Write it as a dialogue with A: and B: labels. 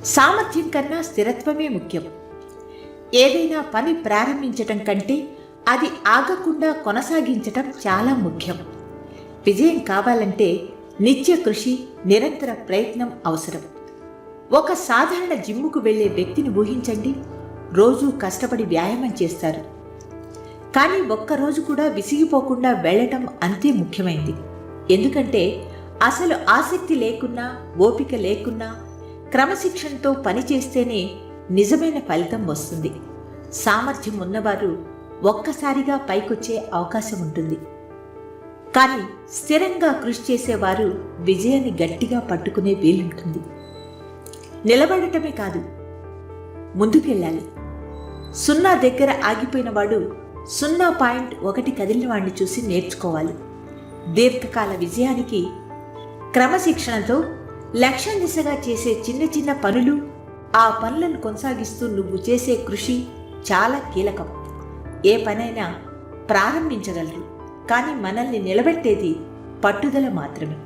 A: సామర్థ్యం కన్నా స్థిరత్వమే ముఖ్యం. ఏదైనా పని ప్రారంభించటం కంటే అది ఆగకుండా కొనసాగించటం చాలా ముఖ్యం. విజయం కావాలంటే నిత్య కృషి, నిరంతర ప్రయత్నం అవసరం. ఒక సాధారణ జిమ్ముకు వెళ్లే వ్యక్తిని ఊహించండి. రోజూ కష్టపడి వ్యాయామం చేస్తారు. కానీ ఒక్కరోజు కూడా విసిగిపోకుండా వెళ్ళటం అంతే ముఖ్యమైంది. ఎందుకంటే అసలు ఆసక్తి లేకున్నా, ఓపిక లేకున్నా క్రమశిక్షణతో పనిచేస్తేనే నిజమైన ఫలితం వస్తుంది. సామర్థ్యం ఉన్నవారు ఒక్కసారిగా పైకొచ్చే అవకాశం ఉంటుంది. కానీ స్థిరంగా కృషి చేసేవారు విజయాన్ని గట్టిగా పట్టుకునే వీలుంటుంది. నిలబడటమే కాదు, ముందుకెళ్ళాలి. 0 దగ్గర ఆగిపోయిన వాడు 0.1 కదిలిన వాడిని చూసి నేర్చుకోవాలి. దీర్ఘకాల విజయానికి క్రమశిక్షణతో లక్ష్యం దిశగా చేసే చిన్న చిన్న పనులు, ఆ పనులను కొనసాగిస్తూ నువ్వు చేసే కృషి చాలా కీలకం. ఏ పనైనా ప్రారంభించగలరు, కానీ మనల్ని నిలబెట్టేది పట్టుదల మాత్రమే.